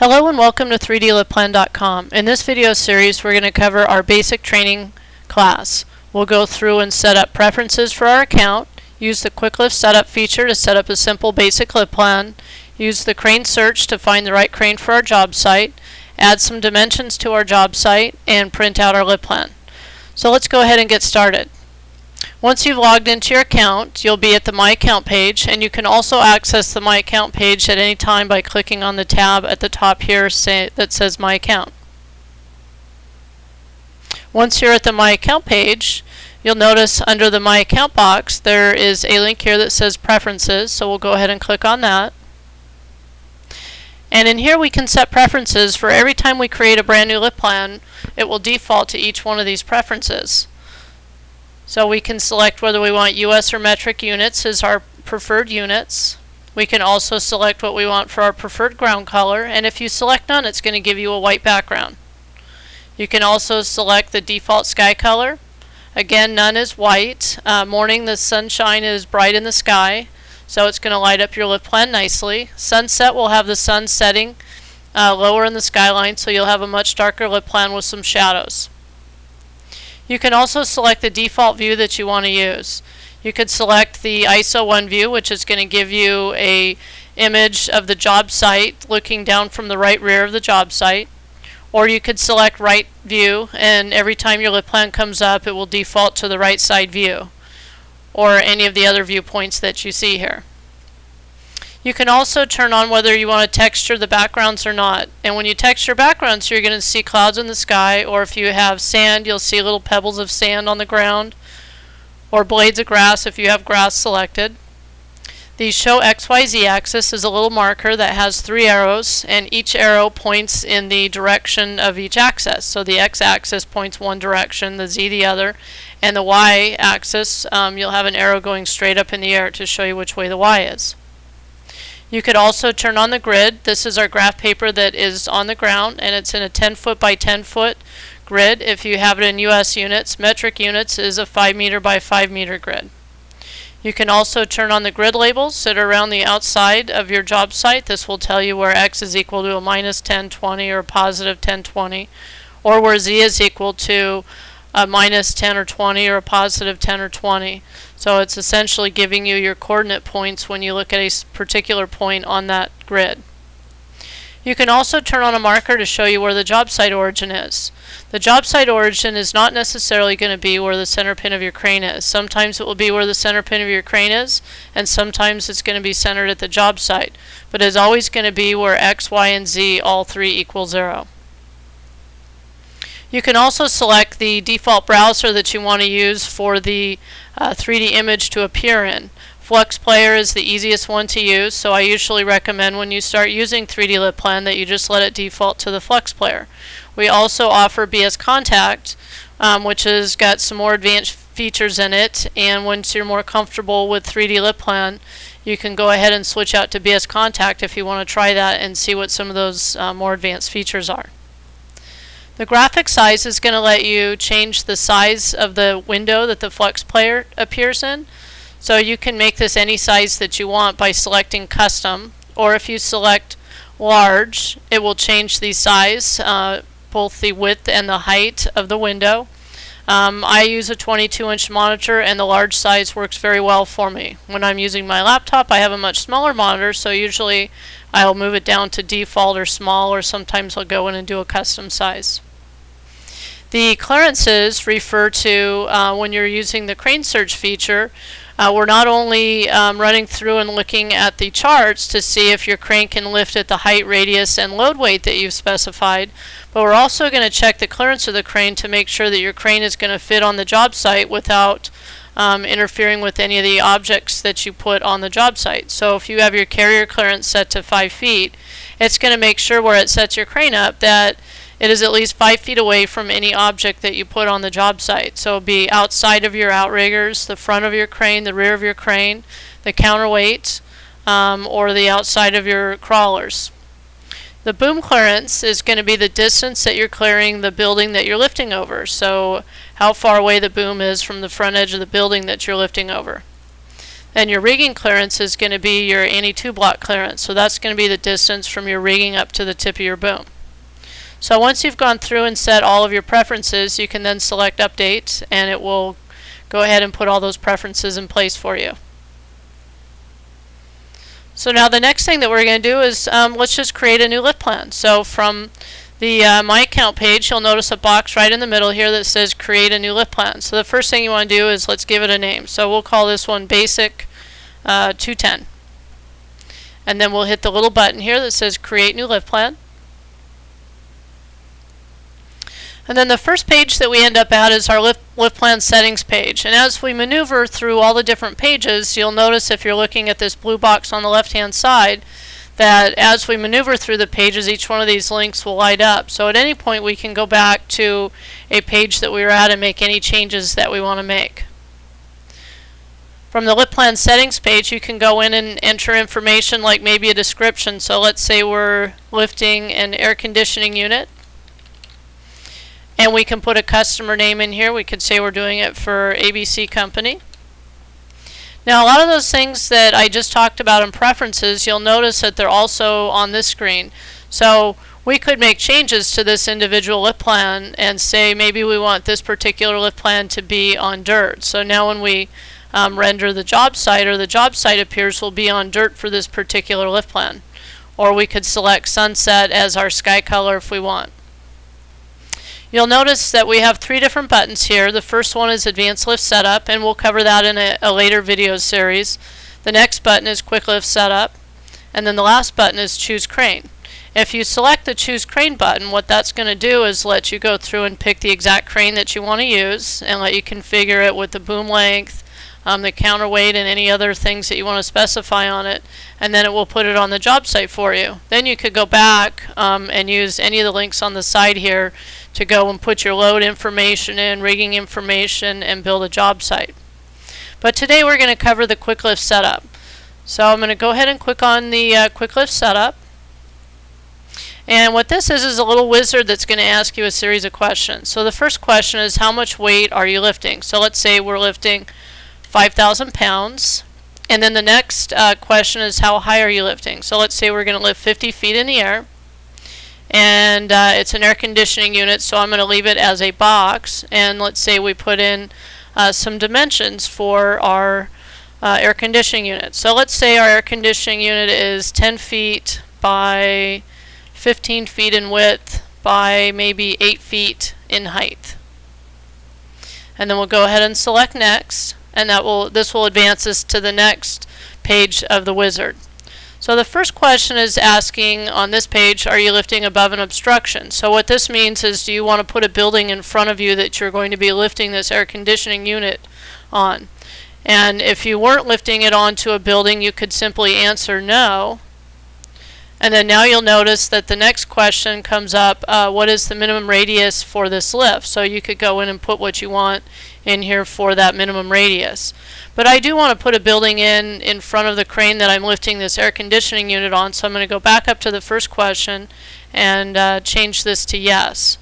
Hello and welcome to 3DLiftPlan.com. In this video series we're going to cover our basic training class. We'll go through and set up preferences for our account, use the Quick Lift Setup feature to set up a simple basic lift plan, use the crane search to find the right crane for our job site, add some dimensions to our job site, and print out our lift plan. So let's go ahead and get started. Once you've logged into your account, you'll be at the My Account page, and you can also access the My Account page at any time by clicking on the tab at the top here that says My Account. Once you're at the My Account page, you'll notice under the My Account box there is a link here that says Preferences, so we'll go ahead and click on that. And in here we can set preferences for every time we create a brand new lift plan. It will default to each one of these preferences. So we can select whether we want US or metric units as our preferred units. We can also select what we want for our preferred ground color, and if you select none, it's going to give you a white background. You can also select the default sky color. Again, none is white. Morning, the sunshine is bright in the sky, so it's going to light up your lift plan nicely. Sunset will have the sun setting lower in the skyline, so you'll have a much darker lift plan with some shadows. You can also select the default view that you want to use. You could select the ISO 1 view, which is going to give you an image of the job site looking down from the right rear of the job site. Or you could select right view, and every time your lift plan comes up it will default to the right side view, or any of the other viewpoints that you see here. You can also turn on whether you want to texture the backgrounds or not. And when you texture backgrounds, you're going to see clouds in the sky, or if you have sand, you'll see little pebbles of sand on the ground, or blades of grass if you have grass selected. The Show XYZ axis is a little marker that has 3 arrows, and each arrow points in the direction of each axis. So the X-axis points one direction, the Z the other, and the Y-axis, you'll have an arrow going straight up in the air to show you which way the Y is. You could also turn on the grid. This is our graph paper that is on the ground, and it's in a 10 foot by 10 foot grid. If you have it in US units, metric units is a 5 meter by 5 meter grid. You can also turn on the grid labels that are around the outside of your job site. This will tell you where X is equal to a minus 1020 or a positive 1020, or where Z is equal to a minus 10 or 20 or a positive 10 or 20. So it's essentially giving you your coordinate points when you look at a particular point on that grid. You can also turn on a marker to show you where the job site origin is. The job site origin is not necessarily going to be where the center pin of your crane is. Sometimes it will be where the center pin of your crane is, and sometimes it's going to be centered at the job site. But it's always going to be where X, Y, and Z all three equal 0. You can also select the default browser that you want to use for the 3D image to appear in. Flux Player is the easiest one to use, so I usually recommend when you start using 3D Lift Plan that you just let it default to the Flux Player. We also offer BS Contact, which has got some more advanced features in it, and once you're more comfortable with 3D Lift Plan, you can go ahead and switch out to BS Contact if you want to try that and see what some of those more advanced features are. The graphic size is going to let you change the size of the window that the Flux Player appears in. So you can make this any size that you want by selecting Custom, or if you select Large, it will change the size, both the width and the height of the window. I use a 22-inch monitor, and the large size works very well for me. When I'm using my laptop, I have a much smaller monitor, so usually I'll move it down to default or small, or sometimes I'll go in and do a custom size. The clearances refer to when you're using the crane search feature. We're not only running through and looking at the charts to see if your crane can lift at the height, radius, and load weight that you've specified, but we're also going to check the clearance of the crane to make sure that your crane is going to fit on the job site without interfering with any of the objects that you put on the job site. So if you have your carrier clearance set to 5 feet, it's going to make sure where it sets your crane up that it is at least 5 feet away from any object that you put on the job site. So it'll be outside of your outriggers, the front of your crane, the rear of your crane, the counterweight, or the outside of your crawlers. The boom clearance is going to be the distance that you're clearing the building that you're lifting over. So how far away the boom is from the front edge of the building that you're lifting over. And your rigging clearance is going to be your anti-2 block clearance. So that's going to be the distance from your rigging up to the tip of your boom. So once you've gone through and set all of your preferences, you can then select Update, and it will go ahead and put all those preferences in place for you. So now the next thing that we're going to do is let's just create a new lift plan. So from the My Account page, you'll notice a box right in the middle here that says Create a new lift plan. So the first thing you want to do is let's give it a name. So we'll call this one Basic 210. And then we'll hit the little button here that says Create New Lift Plan. And then the first page that we end up at is our lift plan settings page. And as we maneuver through all the different pages, you'll notice if you're looking at this blue box on the left-hand side, that as we maneuver through the pages, each one of these links will light up. So at any point we can go back to a page that we were at and make any changes that we want to make. From the lift plan settings page, you can go in and enter information like maybe a description. So let's say we're lifting an air conditioning unit. And we can put a customer name in here. We could say we're doing it for ABC Company. Now a lot of those things that I just talked about in preferences, you'll notice that they're also on this screen. So we could make changes to this individual lift plan and say maybe we want this particular lift plan to be on dirt. So now when we render the job site, or the job site appears, will be on dirt for this particular lift plan. Or we could select sunset as our sky color if we want. You'll notice that we have 3 different buttons here. The first one is Advanced Lift Setup, and we'll cover that in a later video series. The next button is Quick Lift Setup, and then the last button is Choose Crane. If you select the Choose Crane button, what that's going to do is let you go through and pick the exact crane that you want to use, and let you configure it with the boom length, the counterweight, and any other things that you want to specify on it, and then it will put it on the job site for you. Then you could go back and use any of the links on the side here to go and put your load information in, rigging information, and build a job site. But today we're going to cover the Quick Lift Setup. So I'm going to go ahead and click on the Quick Lift Setup. And what this is a little wizard that's going to ask you a series of questions. So the first question is, how much weight are you lifting? So let's say we're lifting 5,000 pounds. And then the next question is, how high are you lifting? So let's say we're going to lift 50 feet in the air. And it's an air conditioning unit, so I'm going to leave it as a box. And let's say we put in some dimensions for our air conditioning unit. So let's say our air conditioning unit is 10 feet by 15 feet in width by maybe 8 feet in height. And then we'll go ahead and select Next, and this will advance us to the next page of the wizard. So the first question is asking on this page, are you lifting above an obstruction? So what this means is, do you want to put a building in front of you that you're going to be lifting this air conditioning unit on? And if you weren't lifting it onto a building, you could simply answer no. And then now you'll notice that the next question comes up, what is the minimum radius for this lift? So you could go in and put what you want in here for that minimum radius. But I do want to put a building in front of the crane that I'm lifting this air conditioning unit on, so I'm going to go back up to the first question and change this to yes.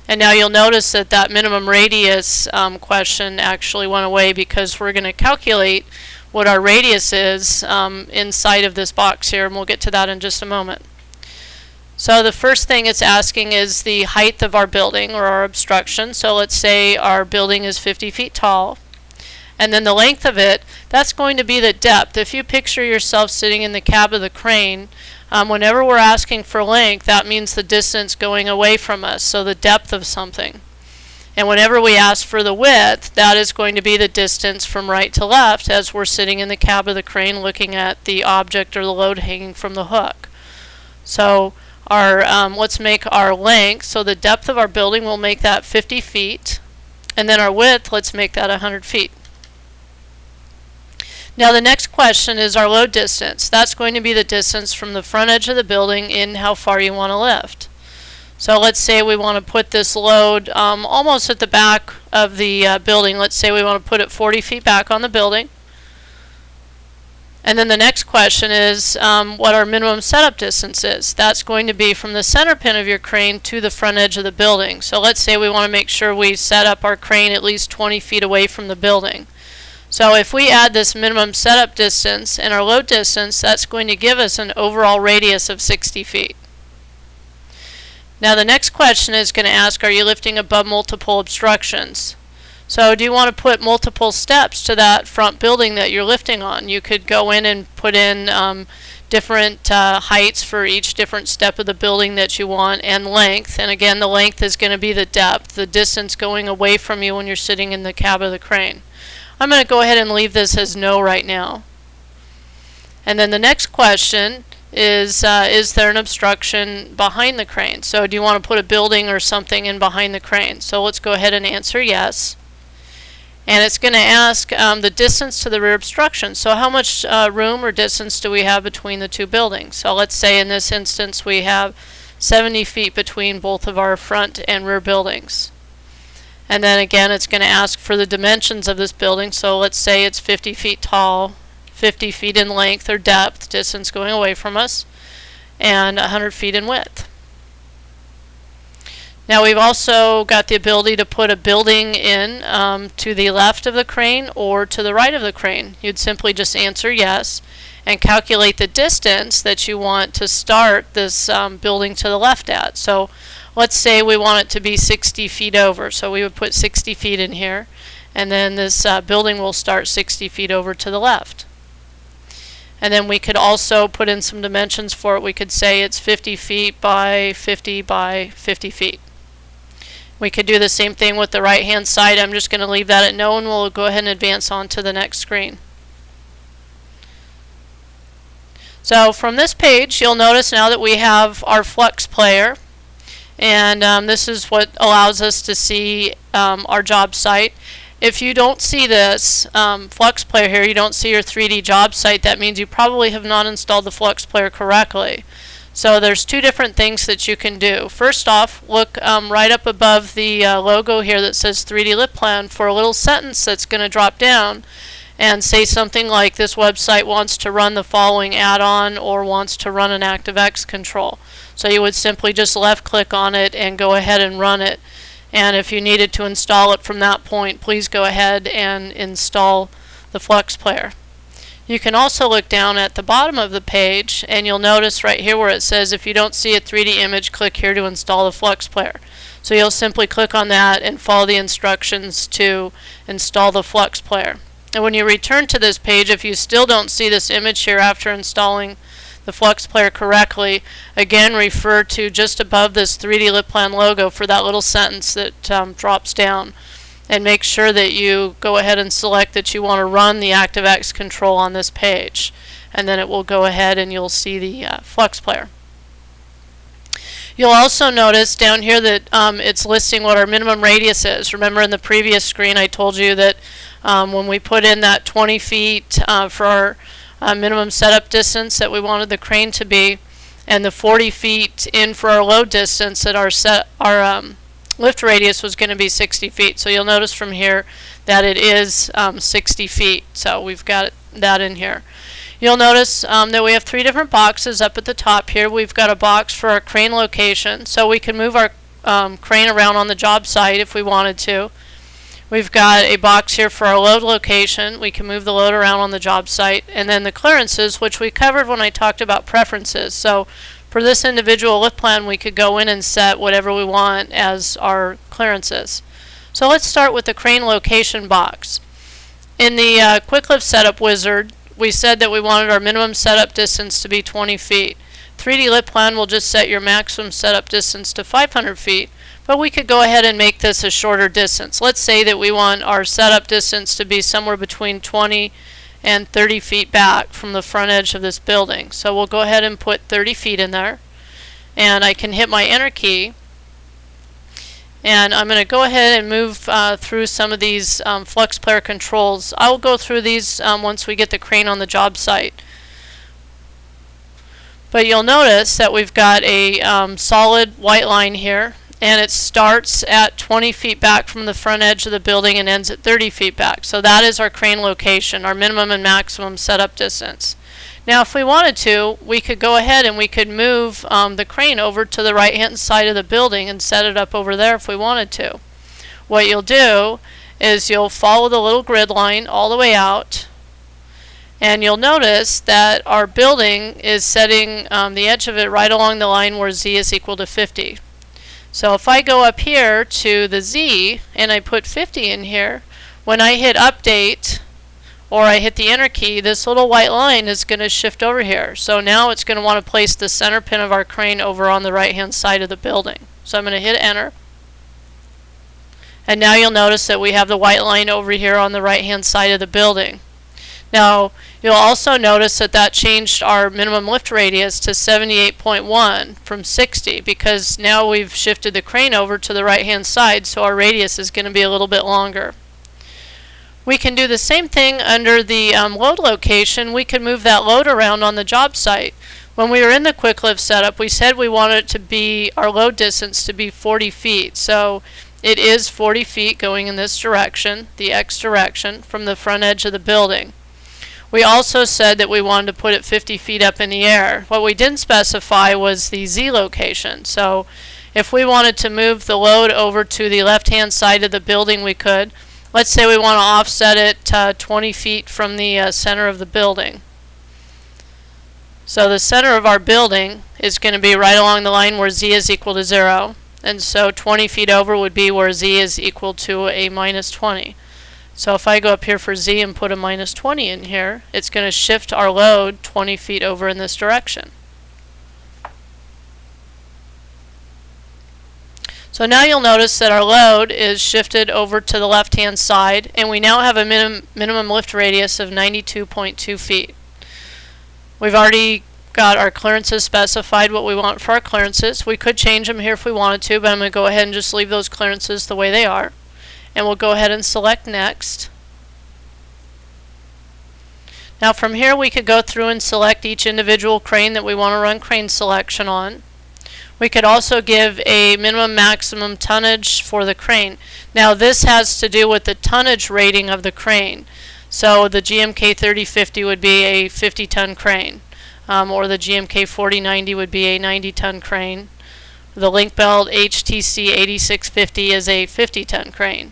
And now you'll notice that that minimum radius question actually went away, because we're going to calculate what our radius is inside of this box here, and we'll get to that in just a moment. So the first thing it's asking is the height of our building or our obstruction. So let's say our building is 50 feet tall. And then the length of it, that's going to be the depth. If you picture yourself sitting in the cab of the crane, whenever we're asking for length, that means the distance going away from us, so the depth of something. And whenever we ask for the width, that is going to be the distance from right to left as we're sitting in the cab of the crane looking at the object or the load hanging from the hook. So our let's make our length, so the depth of our building, we'll make that 50 feet. And then our width, let's make that 100 feet. Now the next question is our load distance. That's going to be the distance from the front edge of the building in how far you want to lift. So let's say we want to put this load almost at the back of the building. Let's say we want to put it 40 feet back on the building. And then the next question is what our minimum setup distance is. That's going to be from the center pin of your crane to the front edge of the building. So let's say we want to make sure we set up our crane at least 20 feet away from the building. So if we add this minimum setup distance and our load distance, that's going to give us an overall radius of 60 feet. Now the next question is going to ask, are you lifting above multiple obstructions? So do you want to put multiple steps to that front building that you're lifting on? You could go in and put in different heights for each different step of the building that you want, and length. And again, the length is going to be the depth, the distance going away from you when you're sitting in the cab of the crane. I'm going to go ahead and leave this as no right now. And then the next question is there an obstruction behind the crane? So do you want to put a building or something in behind the crane? So let's go ahead and answer yes. And it's going to ask the distance to the rear obstruction. So how much room or distance do we have between the two buildings? So let's say in this instance we have 70 feet between both of our front and rear buildings. And then again, it's going to ask for the dimensions of this building. So let's say it's 50 feet tall, 50 feet in length or depth, distance going away from us, and 100 feet in width. Now we've also got the ability to put a building in to the left of the crane or to the right of the crane. You'd simply just answer yes and calculate the distance that you want to start this building to the left at. So let's say we want it to be 60 feet over. So we would put 60 feet in here, and then this building will start 60 feet over to the left. And then we could also put in some dimensions for it. We could say it's 50 feet by 50 by 50 feet. We could do the same thing with the right hand side. I'm just going to leave that at no, and we'll go ahead and advance on to the next screen. So from this page, you'll notice now that we have our flux player, and this is what allows us to see our job site. If you don't see this flux player here, you don't see your 3D job site, that means you probably have not installed the flux player correctly. So there's two different things that you can do. First off, look right up above the logo here that says 3D Lit Plan for a little sentence that's going to drop down and say something like, this website wants to run the following add-on or wants to run an ActiveX control. So you would simply just left click on it and go ahead and run it. And if you needed to install it from that point, please go ahead and install the flux player. You can also look down at the bottom of the page, and you'll notice right here where it says, if you don't see a 3D image, click here to install the flux player. So you'll simply click on that and follow the instructions to install the flux player. And when you return to this page, if you still don't see this image here after installing the flux player correctly, again refer to just above this 3D Lit Plan logo for that little sentence that drops down. And make sure that you go ahead and select that you want to run the ActiveX control on this page. And then it will go ahead and you'll see the flux player. You'll also notice down here that it's listing what our minimum radius is. Remember in the previous screen I told you that when we put in that 20 feet for our minimum setup distance that we wanted the crane to be, and the 40 feet in for our load distance, that our lift radius was going to be 60 feet. So you'll notice from here that it is 60 feet. So we've got that in here. You'll notice that we have three different boxes up at the top here. We've got a box for our crane location, so we can move our crane around on the job site if we wanted to. We've got a box here for our load location. We can move the load around on the job site. And then the clearances, which we covered when I talked about preferences. So for this individual lift plan, we could go in and set whatever we want as our clearances. So let's start with the crane location box. In the Quick Lift Setup Wizard, we said that we wanted our minimum setup distance to be 20 feet. 3D Lit Plan will just set your maximum setup distance to 500 feet, but we could go ahead and make this a shorter distance. Let's say that we want our setup distance to be somewhere between 20 and 30 feet back from the front edge of this building. So we'll go ahead and put 30 feet in there, and I can hit my enter key, and I'm going to go ahead and move through some of these flux player controls. I'll go through these once we get the crane on the job site. But you'll notice that we've got a solid white line here, and it starts at 20 feet back from the front edge of the building and ends at 30 feet back. So that is our crane location, our minimum and maximum setup distance. Now if we wanted to, we could go ahead and we could move the crane over to the right hand side of the building and set it up over there if we wanted to. What you'll do is you'll follow the little grid line all the way out, and you'll notice that our building is setting the edge of it right along the line where z is equal to 50. So if I go up here to the z and I put 50 in here, when I hit update or I hit the enter key, this little white line is going to shift over here. So now it's going to want to place the center pin of our crane over on the right hand side of the building. So I'm going to hit enter. And now you'll notice that we have the white line over here on the right hand side of the building. Now you'll also notice that that changed our minimum lift radius to 78.1 from 60, because now we've shifted the crane over to the right hand side, so our radius is going to be a little bit longer. We can do the same thing under the load location. We can move that load around on the job site. When we were in the quick lift setup, we said we wanted it to be, our load distance to be 40 feet. So it is 40 feet going in this direction, the X direction, from the front edge of the building. We also said that we wanted to put it 50 feet up in the air. What we didn't specify was the Z location. So if we wanted to move the load over to the left-hand side of the building, we could. Let's say we want to offset it 20 feet from the center of the building. So the center of our building is going to be right along the line where Z is equal to 0. And so 20 feet over would be where Z is equal to a minus 20. So if I go up here for Z and put a minus 20 in here, it's going to shift our load 20 feet over in this direction. So now you'll notice that our load is shifted over to the left-hand side, and we now have a minimum lift radius of 92.2 feet. We've already got our clearances specified, what we want for our clearances. We could change them here if we wanted to, but I'm going to go ahead and just leave those clearances the way they are. And we'll go ahead and select next. Now from here we could go through and select each individual crane that we want to run crane selection on. We could also give a minimum maximum tonnage for the crane. Now this has to do with the tonnage rating of the crane. So the GMK 3050 would be a 50-ton crane, or the GMK 4090 would be a 90-ton crane. The Link-Belt HTC 8650 is a 50-ton crane.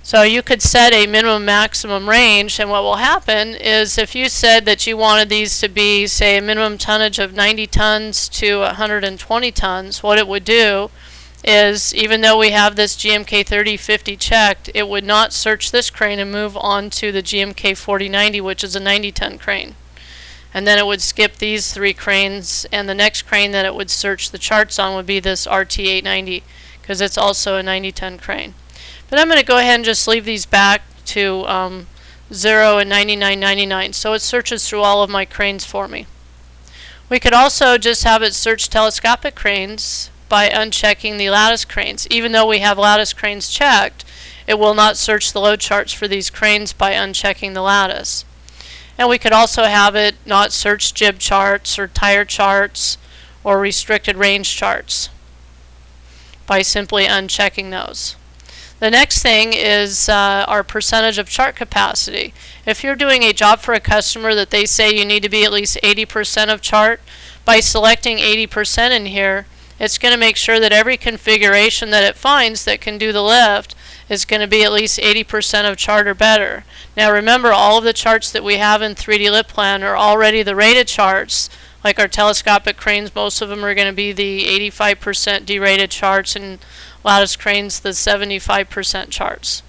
So you could set a minimum maximum range, and what will happen is if you said that you wanted these to be, say, a minimum tonnage of 90 tons to 120 tons, what it would do is, even though we have this GMK 3050 checked, it would not search this crane and move on to the GMK 4090, which is a 90-ton crane. And then it would skip these three cranes, and the next crane that it would search the charts on would be this RT890, because it's also a 90-ton crane. But I'm going to go ahead and just leave these back to 0 and 99.99, so it searches through all of my cranes for me. We could also just have it search telescopic cranes by unchecking the lattice cranes. Even though we have lattice cranes checked, it will not search the load charts for these cranes by unchecking the lattice. And we could also have it not search jib charts or tire charts or restricted range charts by simply unchecking those. The next thing is our percentage of chart capacity. If you're doing a job for a customer that they say you need to be at least 80% of chart, by selecting 80% in here, it's going to make sure that every configuration that it finds that can do the lift is going to be at least 80% of chart or better. Now remember, all of the charts that we have in 3D Lift Plan are already the rated charts. Like our telescopic cranes, most of them are going to be the 85% derated charts, and lattice cranes the 75% charts.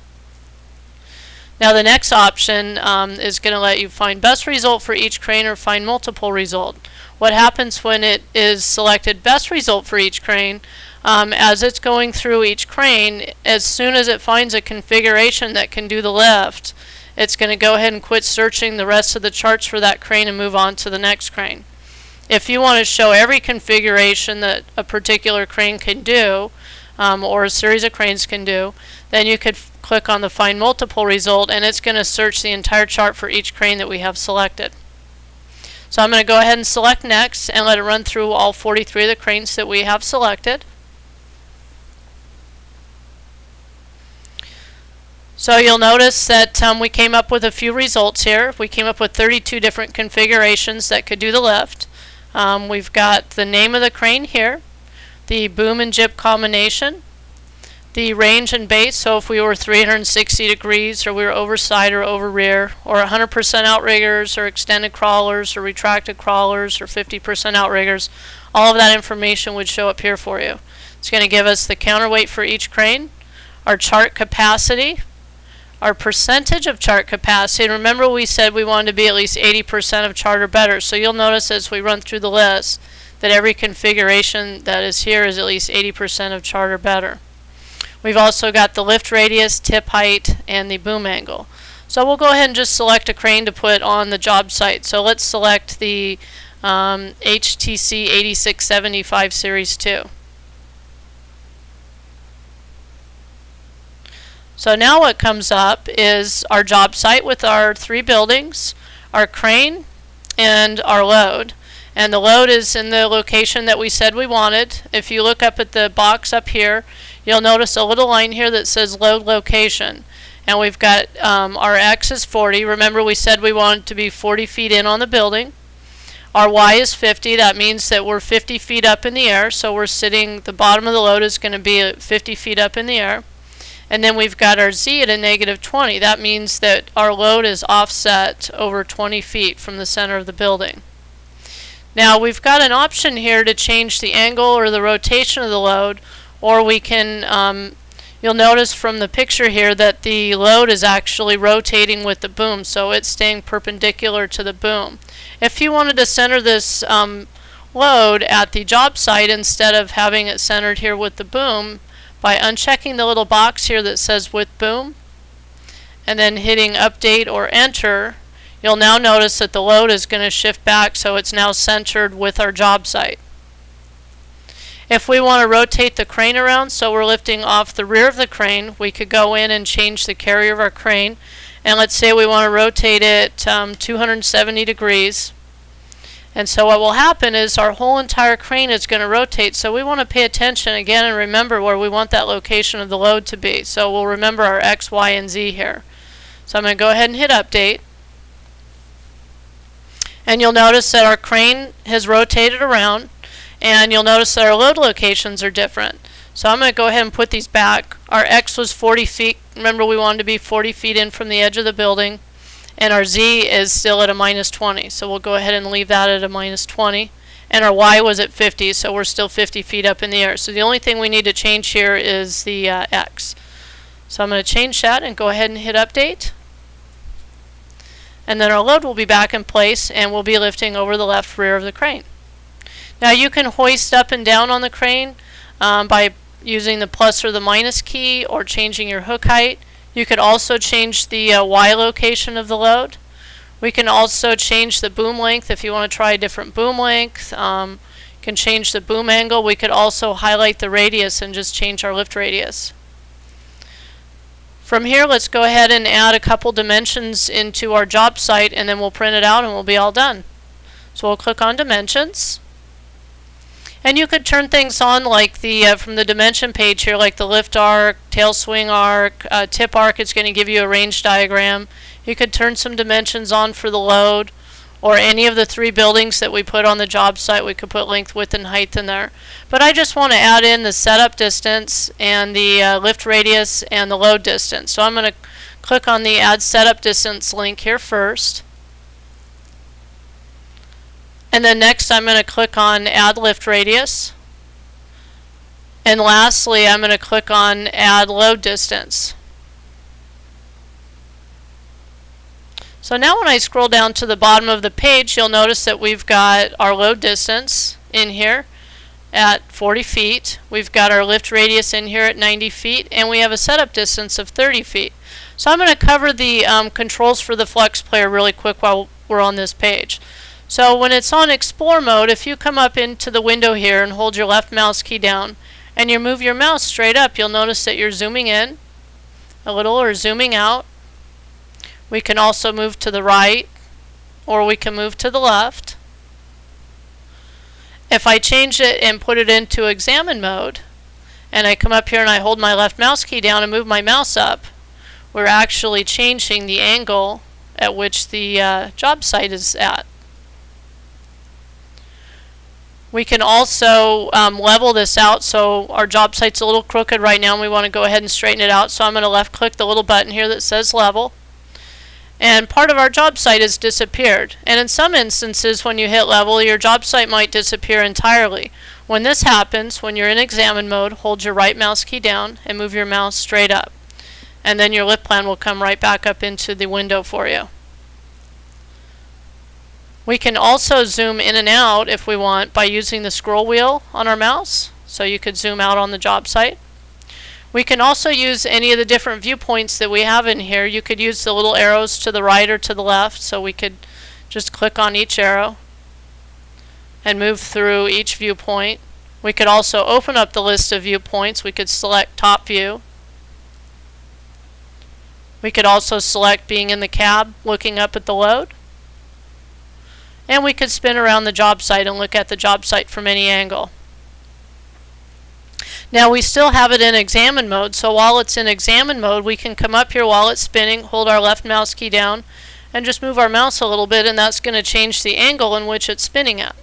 Now the next option is going to let you find best result for each crane or find multiple result. What happens when it is selected best result for each crane, as it's going through each crane, as soon as it finds a configuration that can do the lift, it's going to go ahead and quit searching the rest of the charts for that crane and move on to the next crane. If you want to show every configuration that a particular crane can do, or a series of cranes can do, then you could click on the Find Multiple result, and it's going to search the entire chart for each crane that we have selected. So I'm going to go ahead and select Next and let it run through all 43 of the cranes that we have selected. So you'll notice that we came up with a few results here. We came up with 32 different configurations that could do the lift. We've got the name of the crane here, the boom and jib combination, the range and base, so if we were 360 degrees or we were over side or over rear, or 100% outriggers or extended crawlers or retracted crawlers or 50% outriggers, all of that information would show up here for you. It's going to give us the counterweight for each crane, our chart capacity, our percentage of chart capacity, and remember we said we wanted to be at least 80% of chart or better, so you'll notice as we run through the list that every configuration that is here is at least 80% of chart or better. We've also got the lift radius, tip height, and the boom angle. So we'll go ahead and just select a crane to put on the job site. So let's select the HTC 8675 Series 2. So now what comes up is our job site with our 3 buildings, our crane, and our load. And the load is in the location that we said we wanted. If you look up at the box up here, you'll notice a little line here that says load location. And we've got our X is 40. Remember we said we wanted to be 40 feet in on the building. Our Y is 50. That means that we're 50 feet up in the air. So we're sitting, the bottom of the load is going to be at 50 feet up in the air. And then we've got our Z at a negative 20. That means that our load is offset over 20 feet from the center of the building. Now we've got an option here to change the angle or the rotation of the load, or we can, you'll notice from the picture here that the load is actually rotating with the boom, so it's staying perpendicular to the boom. If you wanted to center this load at the job site instead of having it centered here with the boom, by unchecking the little box here that says with boom, and then hitting update or enter, you'll now notice that the load is going to shift back, so it's now centered with our job site. If we want to rotate the crane around, so we're lifting off the rear of the crane, we could go in and change the carrier of our crane, and let's say we want to rotate it 270 degrees. And so what will happen is our whole entire crane is going to rotate, so we want to pay attention again and remember where we want that location of the load to be. So we'll remember our X, Y, and Z here. So I'm going to go ahead and hit update. And you'll notice that our crane has rotated around, and you'll notice that our load locations are different. So I'm going to go ahead and put these back. Our X was 40 feet. Remember we wanted to be 40 feet in from the edge of the building. And our Z is still at a minus 20. So we'll go ahead and leave that at a minus 20. And our Y was at 50, so we're still 50 feet up in the air. So the only thing we need to change here is the X. So I'm going to change that and go ahead and hit update. And then our load will be back in place and we'll be lifting over the left rear of the crane. Now you can hoist up and down on the crane by using the plus or the minus key or changing your hook height. You could also change the Y location of the load. We can also change the boom length if you want to try a different boom length. You can change the boom angle. We could also highlight the radius and just change our lift radius. From here, let's go ahead and add a couple dimensions into our job site, and then we'll print it out and we'll be all done. So we'll click on dimensions. And you could turn things on like the from the dimension page here, like the lift arc, tail swing arc, tip arc. It's going to give you a range diagram. You could turn some dimensions on for the load, or any of the 3 buildings that we put on the job site. We could put length, width, and height in there. But I just want to add in the setup distance and the lift radius and the load distance. So I'm going to click on the add setup distance link here first. And then next I'm going to click on add lift radius. And lastly I'm going to click on add load distance. So now when I scroll down to the bottom of the page, you'll notice that we've got our load distance in here at 40 feet. We've got our lift radius in here at 90 feet, and we have a setup distance of 30 feet. So I'm going to cover the controls for the Flex Player really quick while we're on this page. So when it's on Explore mode, if you come up into the window here and hold your left mouse key down and you move your mouse straight up, you'll notice that you're zooming in a little or zooming out. We can also move to the right, or we can move to the left. If I change it and put it into examine mode, and I come up here and I hold my left mouse key down and move my mouse up, we're actually changing the angle at which the job site is at. We can also level this out, so our job site's a little crooked right now and we want to go ahead and straighten it out. So I'm going to left click the little button here that says level. And part of our job site has disappeared. And in some instances when you hit level, your job site might disappear entirely. When this happens, when you're in examine mode, hold your right mouse key down and move your mouse straight up. And then your lit plan will come right back up into the window for you. We can also zoom in and out if we want by using the scroll wheel on our mouse. So you could zoom out on the job site. We can also use any of the different viewpoints that we have in here. You could use the little arrows to the right or to the left, so we could just click on each arrow and move through each viewpoint. We could also open up the list of viewpoints. We could select top view. We could also select being in the cab, looking up at the load. And we could spin around the job site and look at the job site from any angle. Now we still have it in examine mode, so while it's in examine mode, we can come up here while it's spinning, hold our left mouse key down, and just move our mouse a little bit, and that's going to change the angle in which it's spinning at.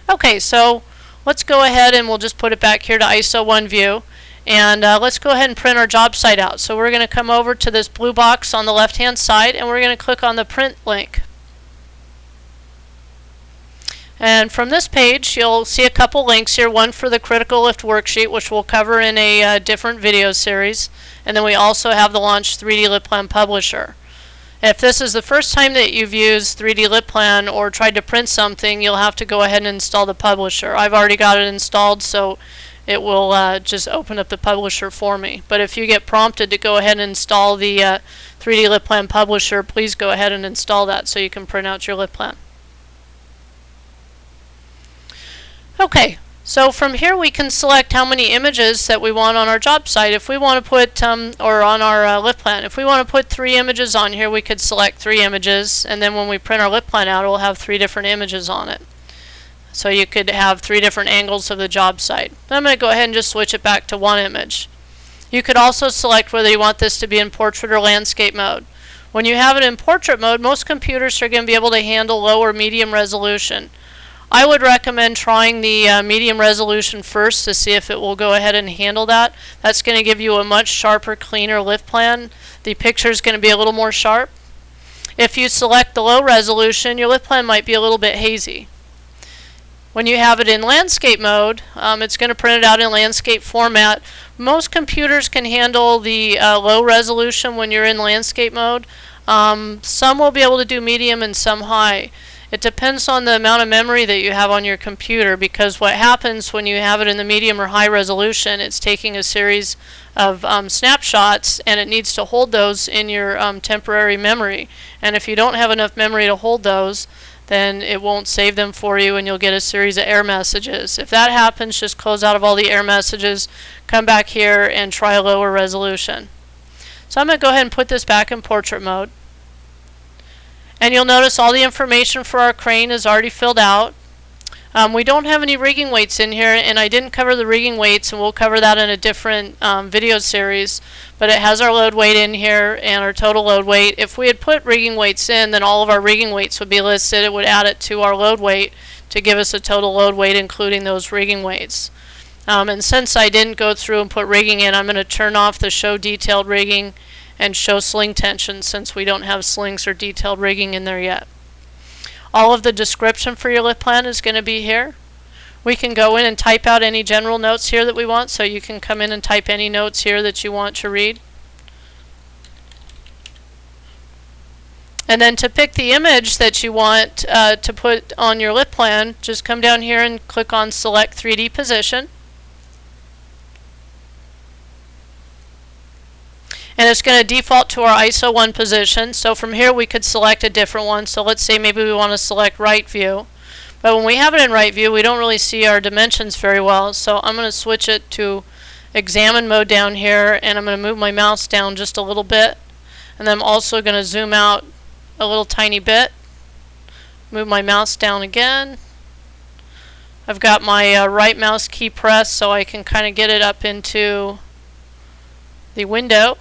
Okay, so let's go ahead and we'll just put it back here to ISO 1 view. And let's go ahead and print our job site out. So we're going to come over to this blue box on the left hand side and we're going to click on the print link. And from this page you'll see a couple links here, one for the critical lift worksheet, which we'll cover in a different video series, and then we also have the Launch 3D Lit Plan Publisher. If this is the first time that you've used 3D Lit Plan or tried to print something, you'll have to go ahead and install the Publisher. I've already got it installed, so it will just open up the Publisher for me. But if you get prompted to go ahead and install the 3D Lit Plan Publisher, please go ahead and install that so you can print out your lit plan. Okay, so from here we can select how many images that we want on our job site. If we want to put, or on our lit plan, if we want to put 3 images on here, we could select 3 images, and then when we print our lit plan out, it will have 3 different images on it. So you could have 3 different angles of the job site. I'm going to go ahead and just switch it back to 1 image. You could also select whether you want this to be in portrait or landscape mode. When you have it in portrait mode, most computers are going to be able to handle low or medium resolution. I would recommend trying the medium resolution first to see if it will go ahead and handle that. That's going to give you a much sharper, cleaner lit plan. The picture is going to be a little more sharp. If you select the low resolution, your lit plan might be a little bit hazy. When you have it in landscape mode, it's going to print it out in landscape format. Most computers can handle the low resolution when you're in landscape mode. Some will be able to do medium and some high. It depends on the amount of memory that you have on your computer, because what happens when you have it in the medium or high resolution, it's taking a series of snapshots and it needs to hold those in your temporary memory. And if you don't have enough memory to hold those, then it won't save them for you and you'll get a series of error messages. If that happens, just close out of all the error messages, come back here and try a lower resolution. So I'm going to go ahead and put this back in portrait mode. And you'll notice all the information for our crane is already filled out. We don't have any rigging weights in here, and I didn't cover the rigging weights, and we'll cover that in a different video series. But it has our load weight in here and our total load weight. If we had put rigging weights in, then all of our rigging weights would be listed. It would add it to our load weight to give us a total load weight including those rigging weights. And since I didn't go through and put rigging in, I'm going to turn off the show detailed rigging and show sling tension, since we don't have slings or detailed rigging in there yet. All of the description for your lit plan is going to be here. We can go in and type out any general notes here that we want, so you can come in and type any notes here that you want to read. And then to pick the image that you want to put on your lit plan, just come down here and click on Select 3D Position. And it's going to default to our ISO 1 position. So from here we could select a different one. So let's say maybe we want to select right view. But when we have it in right view, we don't really see our dimensions very well. So I'm going to switch it to examine mode down here, and I'm going to move my mouse down just a little bit. And then I'm also going to zoom out a little tiny bit. Move my mouse down again. I've got my right mouse key pressed so I can kind of get it up into the window.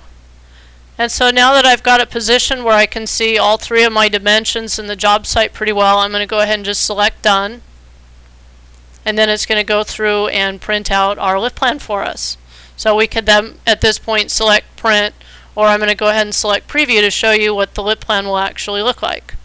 And so now that I've got it positioned where I can see all three of my dimensions in the job site pretty well, I'm going to go ahead and just select Done. And then it's going to go through and print out our lift plan for us. So we could then at this point select Print, or I'm going to go ahead and select Preview to show you what the lift plan will actually look like.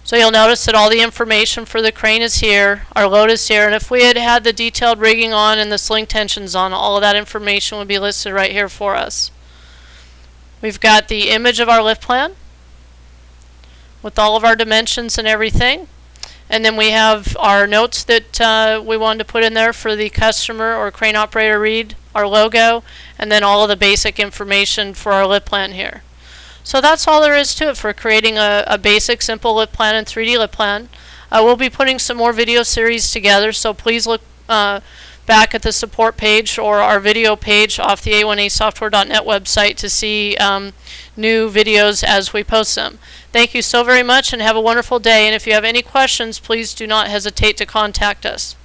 So you'll notice that all the information for the crane is here, our load is here, and if we had had the detailed rigging on and the sling tensions on, all of that information would be listed right here for us. We've got the image of our lift plan with all of our dimensions and everything. And then we have our notes that we wanted to put in there for the customer or crane operator read, our logo, and then all of the basic information for our lift plan here. So that's all there is to it for creating a basic, simple lift plan and 3D lift plan. We'll be putting some more video series together, so please look back at the support page or our video page off the a1asoftware.net website to see new videos as we post them. Thank you so very much and have a wonderful day. And if you have any questions, please do not hesitate to contact us.